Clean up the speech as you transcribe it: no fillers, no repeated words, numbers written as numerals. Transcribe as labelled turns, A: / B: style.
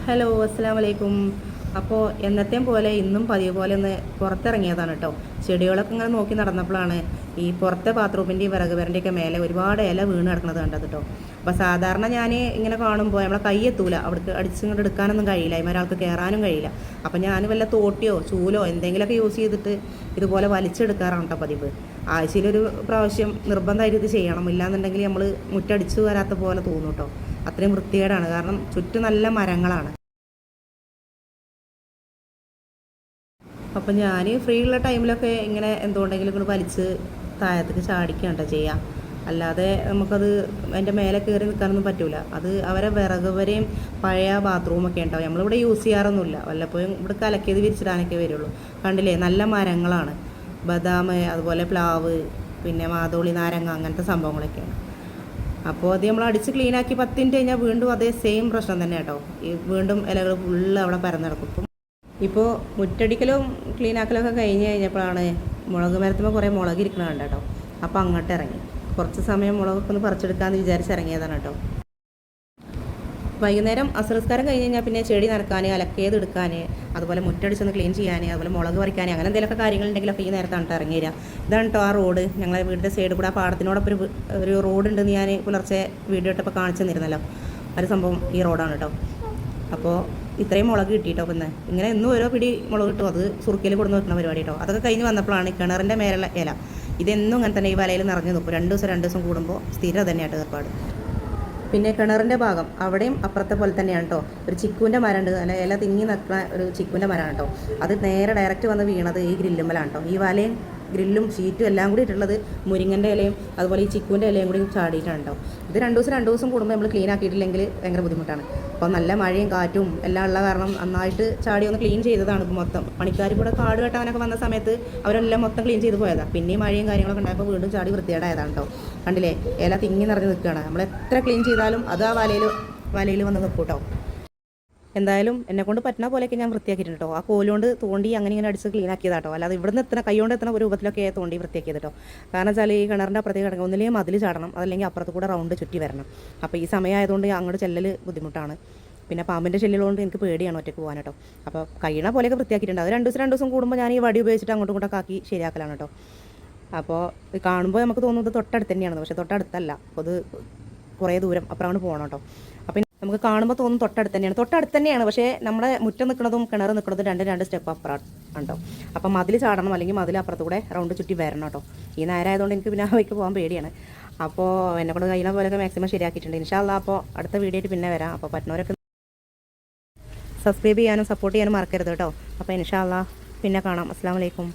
A: Hello, അസ്സലാമു അലൈക്കും. അപ്പോൾ എന്നത്തെയും പോലെ ഇന്നും പതിവ് പോലെ ഒന്ന് പുറത്തിറങ്ങിയതാണ് കേട്ടോ. ചെടികളൊക്കെ ഇങ്ങനെ നോക്കി നടന്നപ്പോഴാണ് ഈ പുറത്തെ ബാത്റൂമിൻ്റെയും വിറക് വരൻ്റെയൊക്കെ മേലെ ഒരുപാട് ഇല വീണ് കിടക്കുന്നത് കണ്ടത് കേട്ടോ. അപ്പോൾ സാധാരണ ഞാൻ ഇങ്ങനെ കാണുമ്പോൾ നമ്മളെ കൈ എത്തൂല, അവിടേക്ക് അടിച്ചിങ്ങോട്ട് എടുക്കാനൊന്നും കഴിയില്ല, ഒരാൾക്ക് കയറാനും കഴിയില്ല. അപ്പോൾ ഞാൻ വല്ല തോട്ടിയോ ചൂലോ എന്തെങ്കിലുമൊക്കെ യൂസ് ചെയ്തിട്ട് ഇതുപോലെ വലിച്ചെടുക്കാറാണ് കേട്ടോ പതിവ്. ആഴ്ചയിലൊരു പ്രാവശ്യം നിർബന്ധമായിട്ട് ഇത് ചെയ്യണം, ഇല്ലാന്നുണ്ടെങ്കിൽ നമ്മൾ മുറ്റടിച്ചു വരാത്ത പോലെ തോന്നും കേട്ടോ. അത്രയും വൃത്തികേടാണ്, കാരണം ചുറ്റും നല്ല മരങ്ങളാണ്. അപ്പം ഞാൻ ഫ്രീ ഉള്ള ടൈമിലൊക്കെ ഇങ്ങനെ എന്തുകൊണ്ടെങ്കിലും ഇങ്ങനെ വലിച്ച് താഴത്തേക്ക് ചാടിക്കുകയാണ് കേട്ടോ ചെയ്യുക. അല്ലാതെ നമുക്കത് അതിൻ്റെ മേലെ കയറി നിൽക്കാനൊന്നും പറ്റില്ല. അത് അവരെ വിറക് വരെയും പഴയ ബാത്റൂമൊക്കെ ഉണ്ടാവും, നമ്മളിവിടെ യൂസ് ചെയ്യാറൊന്നുമില്ല, വല്ലപ്പോഴും ഇവിടെ കലക്കിയത് വിരിച്ചിടാനൊക്കെ വരുള്ളൂ. കണ്ടില്ലേ, നല്ല മരങ്ങളാണ്, ബദാം, അതുപോലെ പ്ലാവ്, പിന്നെ മാതോളി, നാരങ്ങ, അങ്ങനത്തെ സംഭവങ്ങളൊക്കെയാണ്. അപ്പോൾ അത് നമ്മൾ അടിച്ച് ക്ലീനാക്കി 10 മിനിറ്റ് കഴിഞ്ഞാൽ വീണ്ടും അതേ സെയിം പ്രശ്നം തന്നെ കേട്ടോ. ഈ വീണ്ടും ഇലകൾ ഫുള്ള് അവിടെ പരന്ന് കിടക്കും. ഇപ്പോൾ മുറ്റടിക്കലും ക്ലീനാക്കലൊക്കെ കഴിഞ്ഞ് കഴിഞ്ഞപ്പോഴാണ് മുളക് മരത്തുമ്പോൾ കുറേ മുളക് ഇരിക്കണം കണ്ട കേട്ടോ. അപ്പോൾ അങ്ങോട്ട് ഇറങ്ങി കുറച്ച് സമയം മുളകൊക്കെ ഒന്ന് പറിച്ചെടുക്കാമെന്ന് വിചാരിച്ചിറങ്ങിയതാണ് കേട്ടോ. വൈകുന്നേരം അസ്രസ്കാരം കഴിഞ്ഞ് കഴിഞ്ഞാൽ പിന്നെ ചെടി നനക്കാൻ, അലക്കിയത് എടുക്കാൻ, അതുപോലെ മുറ്റടിച്ചൊന്ന് ക്ലീൻ ചെയ്യാൻ, അതുപോലെ മുളക് പറിക്കാൻ, അങ്ങനെ എന്തെങ്കിലുമൊക്കെ കാര്യങ്ങളുണ്ടെങ്കിലൊക്കെ ഈ നേരത്താണ് ഇറങ്ങി തരിക. ഇതാണ് കേട്ടോ ആ റോഡ്. ഞങ്ങളെ വീടിൻ്റെ സൈഡ് കൂടെ ആ പാടത്തിനോടൊപ്പം ഒരു റോഡ് ഉണ്ടെന്ന് ഞാൻ പുലർച്ചെ വീഡിയോ ഇട്ടപ്പോൾ കാണിച്ചു തന്നിരുന്നല്ലോ. ഒരു സംഭവം ഈ റോഡാണ് കേട്ടോ. അപ്പോൾ ഇത്രയും മുളക് കിട്ടിയിട്ടോ. പിന്നെ ഇങ്ങനെ എന്നും ഓരോ പിടി മുളക് കിട്ടും, അത് സുറുക്കയിൽ കൊടുന്ന് വെക്കുന്ന പരിപാടി കേട്ടോ. അതൊക്കെ കഴിഞ്ഞ് വന്നപ്പോഴാണ് കിണറിൻ്റെ മേലുള്ള ഇല. ഇതെന്നും ഇങ്ങനെ തന്നെ ഈ വലയിൽ നിറഞ്ഞു നിൽക്കും, 2 ദിവസം കൂടുമ്പോൾ സ്ഥിരം തന്നെയായിട്ട് ഏർപ്പാട്. പിന്നെ കിണറിൻ്റെ ഭാഗം അവിടെയും അപ്പുറത്തെ പോലെ തന്നെയാണ് കേട്ടോ. ഒരു ചിക്കുവിൻ്റെ മരം ഉണ്ട്, അല്ല ഇല തിങ്ങി നിൽക്കുന്ന ഒരു ചിക്കുവിൻ്റെ മരമാണ് കേട്ടോ. അത് നേരെ ഡയറക്റ്റ് വന്ന് വീണത് ഈ ഗ്രില്ലുമ്മലാണ് കേട്ടോ. ഈ വലയും ഗ്രില്ലും ഷീറ്റും എല്ലാം കൂടി ഇട്ടുള്ളത് മുരിങ്ങൻ്റെ ഇലയും അതുപോലെ ഈ ചിക്കുവിൻ്റെ ഇലയും കൂടി ചാടിയിട്ടാണ് കേട്ടോ. ഇത് 2 ദിവസം കൂടുമ്പോൾ നമ്മൾ ക്ലീൻ ആക്കിയിട്ടില്ലെങ്കിൽ ഭയങ്കര ബുദ്ധിമുട്ടാണ്. അപ്പോൾ നല്ല മഴയും കാറ്റും എല്ലാം ഉള്ള കാരണം നന്നായിട്ട് ചാടി ഒന്ന് ക്ലീൻ ചെയ്തതാണ് ഇപ്പോൾ മൊത്തം. പണിക്കാർ കൂടെ കാട് വെട്ടാനൊക്കെ വന്ന സമയത്ത് അവരെല്ലാം മൊത്തം ക്ലീൻ ചെയ്ത് പോയതാണ്. പിന്നെയും മഴയും കാര്യങ്ങളൊക്കെ ഉണ്ടായപ്പോൾ വീണ്ടും ചാടി വൃത്തികേടായതാണ് കേട്ടോ. കണ്ടില്ലേ, ഇല തിങ്ങി നിറഞ്ഞ് നിൽക്കുകയാണ്. നമ്മൾ എത്ര ക്ലീൻ ചെയ്താലും അത് ആ വലയിൽ വന്ന് നിൽക്കും കേട്ടോ. എന്തായാലും എന്നെക്കൊണ്ട് പറ്റുന്ന പോലെയൊക്കെ ഞാൻ വൃത്തിയാക്കിയിട്ടുണ്ട് കേട്ടോ. ആ കോലുകൊണ്ട് തോണ്ടി അങ്ങനെ ഇങ്ങനെ അടിച്ച് ക്ലീൻ ആക്കിയതാണ് കേട്ടോ. അല്ലാതെ ഇവിടുന്ന് കൈകൊണ്ട് എത്തുന്ന ഒരു രൂപത്തിലൊക്കെ തോണ്ടി വൃത്തിയാക്കിയത് കേട്ടോ. കാരണം വെച്ചാൽ ഈ കിണറിൻ്റെ അപ്പുറത്തേക്ക് കിടക്കുക, ഒന്നില്ലെങ്കിൽ മതിൽ ചാടണം, അതല്ലെങ്കിൽ അപ്പുറത്ത് കൂടെ റൗണ്ട് ചുറ്റി വരണം. അപ്പോൾ ഈ സമയമായതുകൊണ്ട് അങ്ങോട്ട് ചെല്ലൽ ബുദ്ധിമുട്ടാണ്. പിന്നെ പാമ്പിൻ്റെ ശല്യമുള്ളതുകൊണ്ട് എനിക്ക് പേടിയാണ് ഒറ്റയ്ക്ക് പോകാൻ കേട്ടോ. അപ്പോൾ കഴിയണ പോലെയൊക്കെ വൃത്തിയാക്കിയിട്ടുണ്ട്. അത് 2 ദിവസം കൂടുമ്പോൾ ഞാൻ ഈ വടി ഉപയോഗിച്ചിട്ട് അങ്ങോട്ടും ഇങ്ങോട്ടൊക്കെ ആക്കി ശരിയാക്കലാണ് കേട്ടോ. അപ്പോൾ കാണുമ്പോൾ നമുക്ക് തോന്നുന്നത് തൊട്ടടുത്ത് തന്നെയാണ്, പക്ഷേ തൊട്ടടുത്തല്ല, അപ്പോൾ അത് കുറേ ദൂരം അപ്പുറമാണ് പോകണം കേട്ടോ. അപ്പോൾ നമുക്ക് കാണുമ്പോൾ തോന്നും തൊട്ടടുത്ത് തന്നെയാണ്, പക്ഷേ നമ്മുടെ മുറ്റം നിൽക്കുന്നതും കിണർ നിൽക്കുന്നതും 2 സ്റ്റെപ്പ് അപ്പുറം ഉണ്ടോ. അപ്പം മതിൽ ചാടണം, അല്ലെങ്കിൽ മതിൽ അപ്പുറത്തൂടെ റൗണ്ട് ചുറ്റി വരണം കേട്ടോ. ഈ നേരമായതുകൊണ്ട് എനിക്ക് പിന്നെ വഴിക്ക് പോകാൻ പേടിയാണ്. അപ്പോൾ എന്നെക്കൊണ്ട് കഴിയുന്ന പോലെയൊക്കെ മാക്സിമം ശരിയാക്കിയിട്ടുണ്ട്. ഇൻഷാ അല്ലാഹ് അപ്പോൾ അടുത്ത വീഡിയോ ആയിട്ട് പിന്നെ വരാം. അപ്പോൾ പറ്റുന്നവരൊക്കെ സബ്സ്ക്രൈബ് ചെയ്യാനും സപ്പോർട്ട് ചെയ്യാനും മറക്കരുത് കേട്ടോ. അപ്പോൾ ഇൻഷാ അല്ലാഹ് പിന്നെ കാണാം. അസ്സലാമു അലൈക്കും.